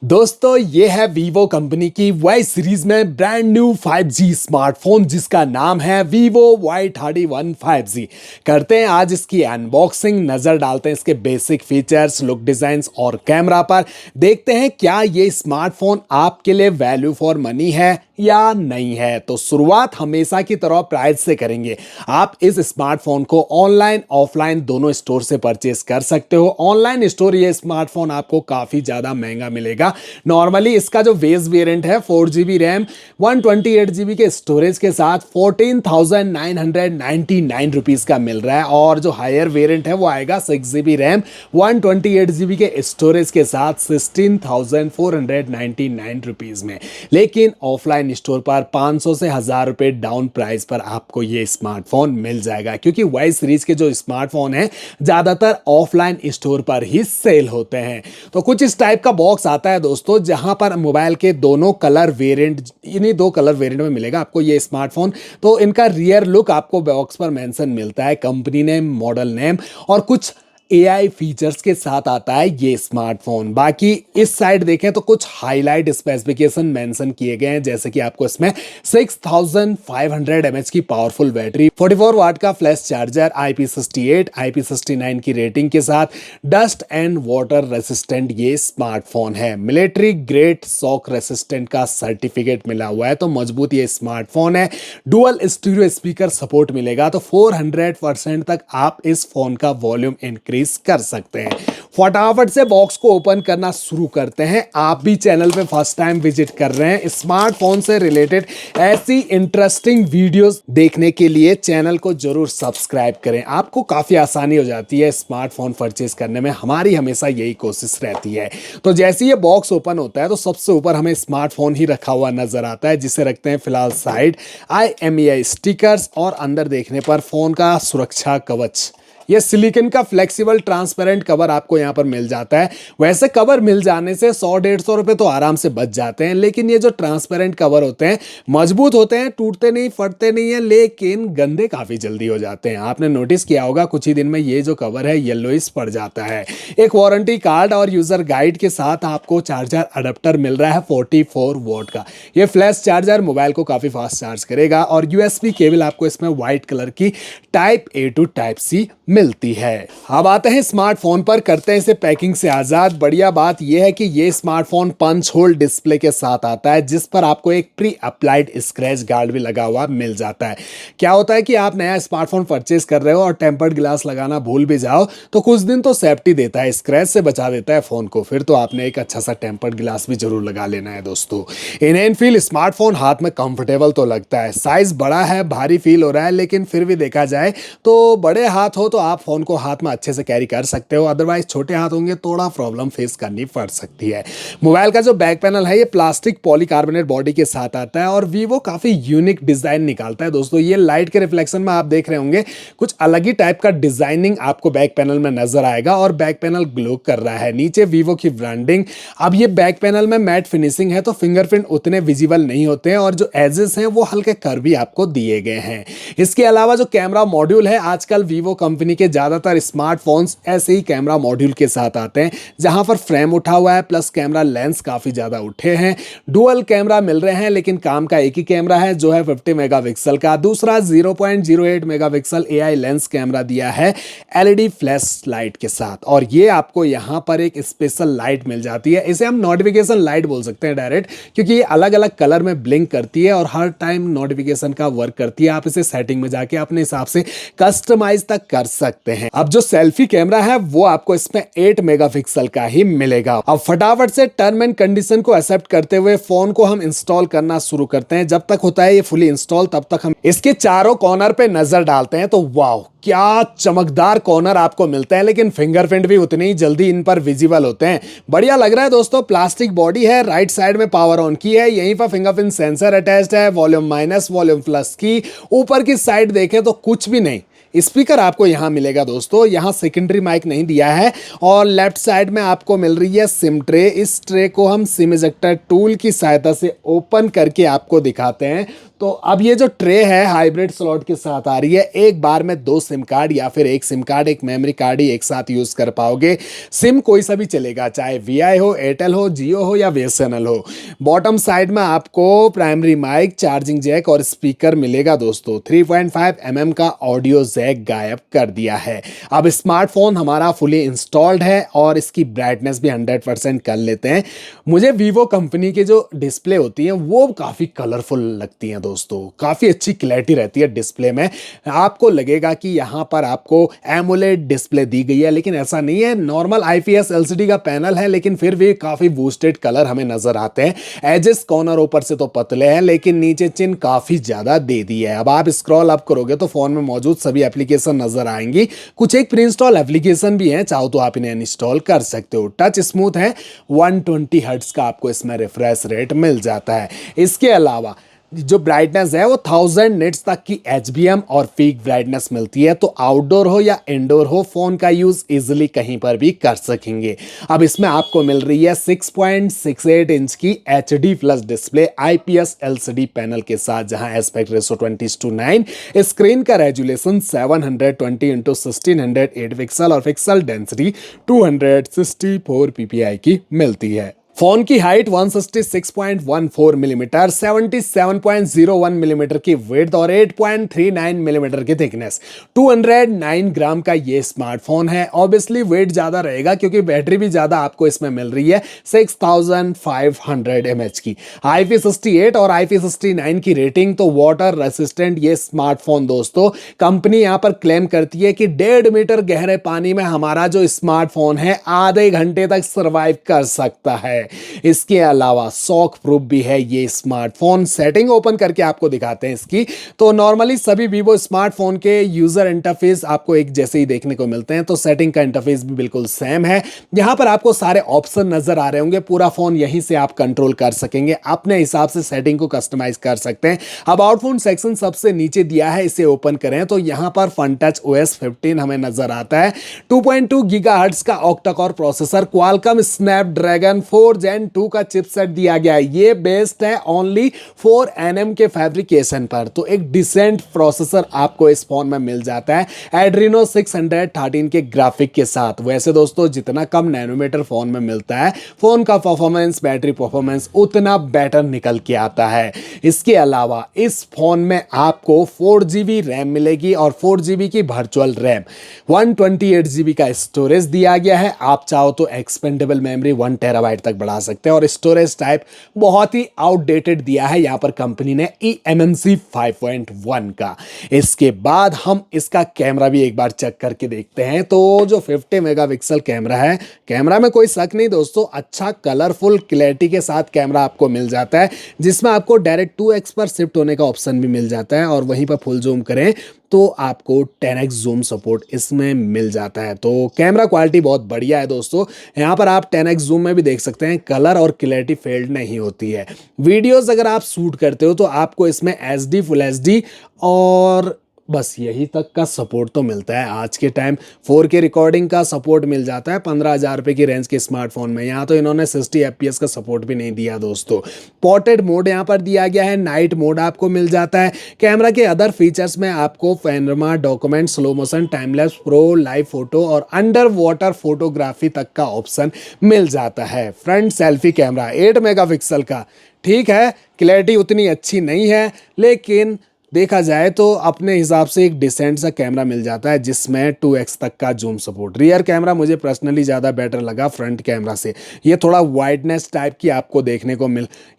दोस्तों ये है वीवो कंपनी की वाई सीरीज में ब्रांड न्यू 5G स्मार्टफोन जिसका नाम है वीवो Y31 5G। करते हैं आज इसकी अनबॉक्सिंग, नजर डालते हैं इसके बेसिक फीचर्स, लुक, डिजाइन्स और कैमरा पर। देखते हैं क्या ये स्मार्टफोन आपके लिए वैल्यू फॉर मनी है या नहीं है। तो शुरुआत हमेशा की तरह प्राइस से करेंगे। आप इस स्मार्टफोन को ऑनलाइन ऑफलाइन दोनों स्टोर से परचेस कर सकते हो। ऑनलाइन स्टोर ये स्मार्टफोन आपको काफी ज्यादा महंगा मिलेगा। नॉर्मली इसका जो बेस वेरिएंट है 4GB रैम 128GB के स्टोरेज के साथ 14,999 रुपीज का मिल रहा है, और जो हायर वेरिएंट है वो आएगा 6GB रैम 128GB के स्टोरेज के साथ 16,499 रुपीज में। लेकिन ऑफलाइन स्टोर पर 500 से 1000 रुपए डाउन प्राइस पर आपको ये स्मार्टफोन मिल जाएगा, क्योंकि वाई सीरीज के जो स्मार्टफोन है ज्यादातर ऑफलाइन स्टोर पर ही सेल होते हैं। तो कुछ इस टाइप का बॉक्स आता है दोस्तों, जहां पर मोबाइल के दोनों कलर वेरिएंट, इन्हीं दो कलर वेरिएंट में मिलेगा आपको ये स्मार्टफोन। तो इनका रियर लुक आपको बॉक्स पर मेंशन मिलता है, कंपनी नेम, मॉडल नेम और कुछ AI फीचर्स के साथ आता है ये स्मार्टफोन। बाकी इस साइड देखें तो कुछ हाईलाइट स्पेसिफिकेशन मेंशन किए गए हैं, जैसे कि आपको इसमें 6500 mAh की पावरफुल बैटरी, 44 वाट का फ्लैश चार्जर, IP68 IP69 की रेटिंग के साथ डस्ट एंड वाटर रेसिस्टेंट ये स्मार्टफोन है। मिलिट्री ग्रेड शॉक रेसिस्टेंट का सर्टिफिकेट मिला हुआ है, तो मजबूत ये स्मार्टफोन है। डुअल स्टीरियो स्पीकर सपोर्ट मिलेगा, तो 400% तक आप इस फोन का वॉल्यूम इंक्रीज कर सकते हैं। फटाफट से बॉक्स को ओपन करना शुरू करते हैं। आप भी चैनल पे फर्स्ट टाइम विजिट कर रहे हैं, स्मार्टफोन से रिलेटेड ऐसी इंटरेस्टिंग वीडियोस देखने के लिए चैनल को जरूर सब्सक्राइब करें। आपको काफी आसानी हो जाती है स्मार्टफोन परचेज करने में, हमारी हमेशा यही कोशिश रहती है। तो जैसे ये बॉक्स ओपन होता है तो सबसे ऊपर हमें स्मार्टफोन ही रखा हुआ नजर आता है, जिसे रखते हैं फिलहाल साइड। IMEI स्टिकर्स और अंदर देखने पर फोन का सुरक्षा कवच, ये सिलिकॉन का फ्लेक्सिबल ट्रांसपेरेंट कवर आपको यहां पर मिल जाता है। वैसे कवर मिल जाने से 100-150 रुपए तो आराम से बच जाते हैं, लेकिन ये जो ट्रांसपेरेंट कवर होते हैं मजबूत होते हैं, टूटते नहीं, फटते नहीं है, लेकिन गंदे काफी जल्दी हो जाते हैं। आपने नोटिस किया होगा कुछ ही दिन में ये जो कवर है येलोइश पड़ जाता है। एक वारंटी कार्ड और यूजर गाइड के साथ आपको चार्जर अडेप्टर मिल रहा है 44 वोल्ट का। ये फ्लैश चार्जर मोबाइल को काफी फास्ट चार्ज करेगा, और USB केबल आपको इसमें व्हाइट कलर की type A to type C मिलती है। अब आते हैं स्मार्टफोन पर, करते हैं इसे पैकिंग से आजाद। बढ़िया बात यह है कि ये स्मार्टफोन पंच होल डिस्प्ले के साथ आता है, जिस पर आपको एक प्री अप्लाइड स्क्रैच गार्ड भी लगा हुआ मिल जाता है। क्या होता है कि आप नया स्मार्टफोन परचेज कर रहे हो और टेम्पर्ड ग्लास लगाना भूल भी जाओ तो कुछ दिन तो सेफ्टी देता है, स्क्रैच से बचा देता है फोन को। फिर तो आपने एक अच्छा सा टेम्पर्ड ग्लास भी जरूर लगा लेना है दोस्तों। इन एंड फील स्मार्टफोन हाथ में कंफर्टेबल तो लगता है, साइज बड़ा है, भारी फील हो रहा है, लेकिन फिर भी देखा जाए तो बड़े हाथ हो तो आप फोन को हाथ में अच्छे से कैरी कर सकते हो, अदरवाइज छोटे हाथ होंगे थोड़ा प्रॉब्लम फेस करनी पड़ सकती है। मोबाइल का जो बैक पैनल है ये प्लास्टिक पॉलीकार्बोनेट बॉडी के साथ आता है, और वीवो काफी यूनिक डिजाइन निकालता है दोस्तों। ये लाइट के रिफ्लेक्शन में आप देख रहे होंगे कुछ अलग ही टाइप का डिजाइनिंग आपको बैक पैनल में नजर आएगा, और बैक पैनल ग्लो कर रहा है। नीचे वीवो की ब्रांडिंग। अब ये बैक पैनल में मैट फिनिशिंग है, तो फिंगरप्रिंट उतने विजिबल नहीं होते हैं, और जो एजेस हैं वो हल्के कर्व भी आपको दिए गए हैं। इसके अलावा जो कैमरा मॉड्यूल है, आजकल वीवो कंपनी के ज्यादातर स्मार्टफोन्स ऐसे ही कैमरा मॉड्यूल के साथ आते हैं, जहां पर फ्रेम उठा हुआ है प्लस कैमरा लेंस काफी ज्यादा उठे हैं। डुअल कैमरा मिल रहे हैं, लेकिन काम का एक ही कैमरा है जो है 50 मेगापिक्सल का। दूसरा 0.08 मेगापिक्सल AI लेंस कैमरा दिया है LED फ्लैश लाइट के साथ, और ये आपको यहां पर एक स्पेशल लाइट मिल जाती है। इसे हम नोटिफिकेशन लाइट बोल सकते हैं डायरेक्ट, क्योंकि ये अलग अलग कलर में ब्लिंक करती है और हर टाइम नोटिफिकेशन का वर्क करती है। आप इसे सेटिंग में जाके अपने हिसाब से कस्टमाइज तक कर सकते हैं। अब जो सेल्फी कैमरा है वो आपको इसमें 8 मेगापिक्सल का ही मिलेगा। अब फटाफट से टर्म एंड कंडीशन को एक्सेप्ट करते हुए फोन को हम इंस्टॉल करना शुरू करते हैं। जब तक होता है ये फुली इंस्टॉल, तब तक हम इसके चारों कॉर्नर पे नजर डालते हैं। तो वाह, क्या चमकदार कॉर्नर आपको मिलते हैं, लेकिन फिंगरप्रिंट भी उतनी ही जल्दी इन पर विजिबल होते हैं। बढ़िया लग रहा है दोस्तों। प्लास्टिक बॉडी है, राइट साइड में पावर ऑन की है, यहीं पर फिंगरप्रिंट सेंसर अटैच्ड है, वॉल्यूम माइनस वॉल्यूम प्लस की। ऊपर की साइड देखें तो कुछ भी नहीं, स्पीकर आपको यहाँ मिलेगा दोस्तों, यहाँ सेकेंडरी माइक नहीं दिया है। और लेफ्ट साइड में आपको मिल रही है सिम ट्रे। इस ट्रे को हम सिम इजेक्टर टूल की सहायता से ओपन करके आपको दिखाते हैं। तो अब ये जो ट्रे है हाइब्रिड स्लॉट के साथ आ रही है, एक बार में 2 सिम कार्ड या फिर एक सिम कार्ड एक मेमोरी कार्ड ही एक साथ यूज कर पाओगे। सिम कोई सा भी चलेगा, चाहे वीआई हो, एयरटेल हो, जियो हो या बीएसएनएल हो। बॉटम साइड में आपको प्राइमरी माइक, चार्जिंग जैक और स्पीकर मिलेगा दोस्तों। 3.5 mm का ऑडियो जैक गायब कर दिया है। अब स्मार्टफोन हमारा फुली इंस्टॉल्ड है और इसकी ब्राइटनेस भी 100% कर लेते हैं। मुझे वीवो कंपनी के जो डिस्प्ले होती है वो काफ़ी कलरफुल लगती हैं दोस्तों, काफ़ी अच्छी क्लैरिटी रहती है डिस्प्ले में। आपको लगेगा कि यहाँ पर आपको एमोलेड डिस्प्ले दी गई है, लेकिन ऐसा नहीं है। नॉर्मल आईपीएस एलसीडी का पैनल है, लेकिन फिर भी काफ़ी बूस्टेड कलर हमें नजर आते हैं। एजेस कॉर्नर ऊपर से तो पतले हैं, लेकिन नीचे चिन काफ़ी ज़्यादा दे दी है। अब आप स्क्रॉल अप करोगे तो फोन में मौजूद सभी एप्लीकेशन नजर आएंगी। कुछ एक प्री इंस्टॉल एप्लीकेशन भी हैं, चाहो तो आप इन्हें इंस्टॉल कर सकते हो। टच स्मूथ है, 120 हर्ट्ज का आपको इसमें रिफ्रेश रेट मिल जाता है। इसके अलावा जो ब्राइटनेस है वो 1000 निट्स तक की एचबीएम और पीक ब्राइटनेस मिलती है। तो आउटडोर हो या इंडोर हो, फोन का यूज इजीली कहीं पर भी कर सकेंगे। अब इसमें आपको मिल रही है 6.68 इंच की HD plus display IPS LCD panel के साथ, जहां एस्पेक्ट रेशो 20:9, स्क्रीन का रेजुलेशन 720x1608 पिक्सल और पिक्सल डेंसिटी 264 ppi की मिलती है। फोन की हाइट 166.14 मिलीमीटर, 77.01 मिलीमीटर की विड्थ और 8.39 मिलीमीटर की थिकनेस। 209 ग्राम का ये स्मार्टफोन है। ऑब्वियसली वेट ज्यादा रहेगा क्योंकि बैटरी भी ज्यादा आपको इसमें मिल रही है, 6500 mAh की। IP68 और IP69 की रेटिंग, तो वाटर रेसिस्टेंट ये स्मार्टफोन दोस्तों। कंपनी यहां पर क्लेम करती है कि 1.5 मीटर गहरे पानी में हमारा जो स्मार्टफोन है आधे घंटे तक सर्वाइव कर सकता है। इसके अलावा शॉक प्रूफ भी है ये स्मार्टफोन। सेटिंग ओपन करके आपको दिखाते हैं इसकी। तो नॉर्मली सभी वीवो स्मार्टफोन के यूजर इंटरफेस आपको एक जैसे ही देखने को मिलते हैं, तो सेटिंग का इंटरफेस भी बिल्कुल सेम है। यहां पर आपको सारे ऑप्शन नजर आ रहे होंगे, पूरा फोन यहीं से आप कंट्रोल कर सकेंगे, अपने हिसाब से सेटिंग को कस्टमाइज कर सकते हैं। अब आउटफोन सेक्शन सबसे नीचे दिया है, इसे ओपन करें तो यहां पर फनटच OS 15 हमें नजर आता है। 2.2 गीगाहर्ट्ज का octa core processor, Qualcomm Snapdragon 4 Gen 2 का चिपसेट दिया गया है। ये बेस्ड है ओनली 4 nm के फैब्रिकेशन पर, तो एक डिसेंट प्रोसेसर आपको इस फोन में मिल जाता है एड्रीनो 613 के ग्राफिक के साथ। वैसे दोस्तों जितना कम नैनोमीटर फोन में मिलता है, फोन का परफॉर्मेंस, बैटरी परफॉर्मेंस उतना बेटर निकल के आता है। इसके अलावा इस फोन में आपको 4GB रैम मिलेगी और 4GB की वर्चुअल रैम, 128GB का स्टोरेज दिया गया है। आप चाहो तो एक्सपेंडेबल मेमोरी 1 TB तक बढ़ा सकते हैं। और स्टोरेज टाइप बहुत ही आउटडेटेड दिया है यहां पर कंपनी ने, eMMC 5.1 का। इसके बाद हम इसका कैमरा भी एक बार चेक करके देखते हैं। तो जो 50 मेगापिक्सल कैमरा है, कैमरा में कोई शक नहीं दोस्तों, अच्छा कलरफुल क्लैरिटी के साथ कैमरा आपको मिल जाता है, जिसमें आपको डायरेक्ट 2x पर शिफ्ट होने का ऑप्शन भी मिल जाता है। और वहीं पर फुल जूम करें तो आपको 10x जूम सपोर्ट इसमें मिल जाता है। तो कैमरा क्वालिटी बहुत बढ़िया है दोस्तों। यहाँ पर आप 10x जूम में भी देख सकते हैं, कलर और क्लैरिटी फेल्ड नहीं होती है। वीडियोस अगर आप शूट करते हो तो आपको इसमें HD, फुल HD और बस यही तक का सपोर्ट तो मिलता है। आज के टाइम 4K रिकॉर्डिंग का सपोर्ट मिल जाता है 15,000 रुपये की रेंज के स्मार्टफोन में। यहाँ तो इन्होंने 60 FPS का सपोर्ट भी नहीं दिया दोस्तों। पोर्ट्रेट मोड यहाँ पर दिया गया है, नाइट मोड आपको मिल जाता है। कैमरा के अदर फीचर्स में आपको panorama, document, slow motion, timelapse, pro, live photo और अंडर वाटर फोटोग्राफी तक का ऑप्शन मिल जाता है। फ्रंट सेल्फी कैमरा 8 मेगापिक्सल का, ठीक है क्लैरिटी उतनी अच्छी नहीं है, लेकिन देखा जाए तो अपने हिसाब से एक डिसेंट सा कैमरा मिल जाता है, जिसमें 2x तक का जूम सपोर्ट। रियर कैमरा मुझे पर्सनली ज़्यादा बेटर लगा फ्रंट कैमरा से। ये थोड़ा वाइडनेस टाइप की आपको देखने को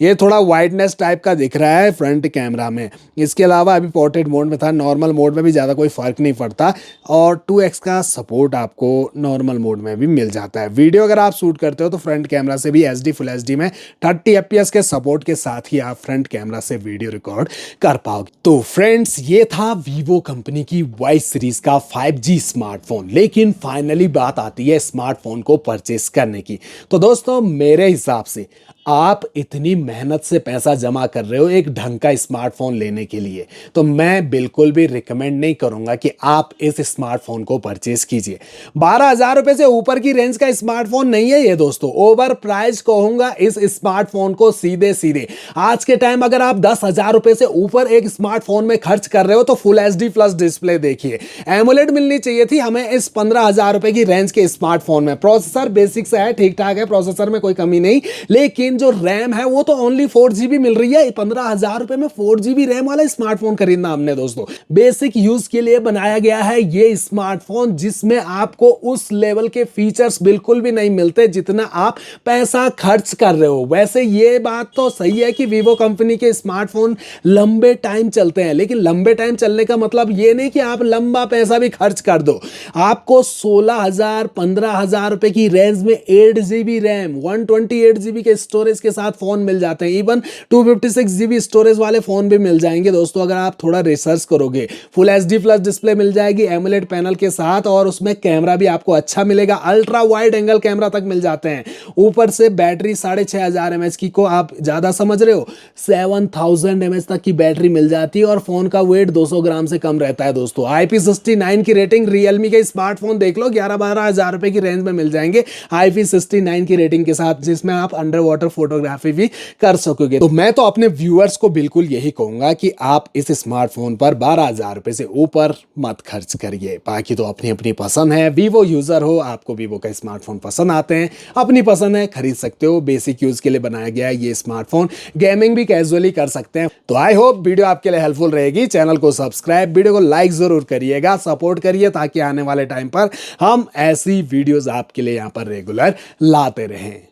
ये थोड़ा वाइडनेस टाइप का दिख रहा है फ्रंट कैमरा में। इसके अलावा अभी पोर्ट्रेट मोड में था, नॉर्मल मोड में भी ज़्यादा कोई फ़र्क नहीं पड़ता और 2x का सपोर्ट आपको नॉर्मल मोड में भी मिल जाता है। वीडियो अगर आप शूट करते हो तो फ्रंट कैमरा से भी HD, फुल HD में 30 FPS के सपोर्ट के साथ ही आप फ्रंट कैमरा से वीडियो रिकॉर्ड कर पाओगे। तो फ्रेंड्स ये था वीवो कंपनी की वाई सीरीज का 5G स्मार्टफोन। लेकिन फाइनली बात आती है स्मार्टफोन को परचेस करने की। तो दोस्तों मेरे हिसाब से आप इतनी मेहनत से पैसा जमा कर रहे हो एक ढंग का स्मार्टफोन लेने के लिए, तो मैं बिल्कुल भी रिकमेंड नहीं करूंगा कि आप इस स्मार्टफोन को परचेज कीजिए। 12,000 रुपए से ऊपर की रेंज का स्मार्टफोन नहीं है ये दोस्तों, ओवर प्राइस कहूंगा इस स्मार्टफोन को सीधे सीधे। आज के टाइम अगर आप 10,000 रुपए से ऊपर एक स्मार्टफोन में खर्च कर रहे हो तो फुल एचडी प्लस डिस्प्ले देखिए, एमोलेड मिलनी चाहिए थी हमें इस 15,000 रुपए की रेंज के स्मार्टफोन में। प्रोसेसर बेसिक से है, ठीक ठाक है, प्रोसेसर में कोई कमी नहीं, लेकिन जो रैम है वो तो ओनली 4 GB मिल रही है। 15,000 रुपए में 4 GB रैम वाला स्मार्टफोन खरीदना हमने दोस्तों। बेसिक यूज के लिए बनाया गया है ये स्मार्टफोन, जिसमें आपको उस लेवल के फीचर्स बिल्कुल भी नहीं मिलते जितना आप पैसा खर्च कर रहे हो। वैसे ये बात तो सही है कि वीवो कंपनी के स्मार्टफोन लंबे टाइम चलते हैं, लेकिन लंबे टाइम चलने का मतलब ये नहीं कि आप लंबा पैसा भी खर्च कर दो। आपको 16,000 15,000 रुपए की रेंज में 8 GB रैम 128 GB के स्टोरेज के साथ फोन मिल जाते हैं। इवन 256 GB स्टोरेज वाले फोन भी मिल जाएंगे दोस्तों अगर आप थोड़ा रिसर्च करोगे। फुल एचडी प्लस डिस्प्ले मिल जाएगी एमोलेड पैनल के साथ, और उसमें कैमरा भी आपको अच्छा मिलेगा, अल्ट्रा वाइड एंगल कैमरा तक मिल जाते हैं। ऊपर से बैटरी 6,500 mAh की को आप ज्यादा समझ रहे हो, 7,000 mAh तक की बैटरी मिल जाती है, और फोन का वेट 200 ग्राम से कम रहता है दोस्तों। IP69 की रेटिंग, रियलमी के स्मार्टफोन देख लो 11-12 हज़ार रुपए की रेंज में मिल जाएंगे IP69 की रेटिंग के साथ, जिसमें आप अंडर वाटर फोटोग्राफी भी कर सकोगे। तो मैं तो अपने व्यूअर्स को बिल्कुल यही कहूंगा कि आप इस स्मार्टफोन पर 12,000 रुपए से ऊपर मत खर्च करिए। बाकी तो अपनी अपनी पसंद है, वीवो यूजर हो, आपको वीवो का स्मार्टफोन पसंद आते हैं, अपनी पसंद है, खरीद सकते हो। बेसिक यूज के लिए बनाया गया है ये स्मार्टफोन, गेमिंग भी कैजुअली कर सकते हैं। तो आई होप वीडियो आपके लिए हेल्पफुल रहेगी। चैनल को सब्सक्राइब, वीडियो को लाइक जरूर करिएगा, सपोर्ट करिए, ताकि आने वाले टाइम पर हम ऐसी वीडियोस आपके लिए यहाँ पर रेगुलर लाते रहें।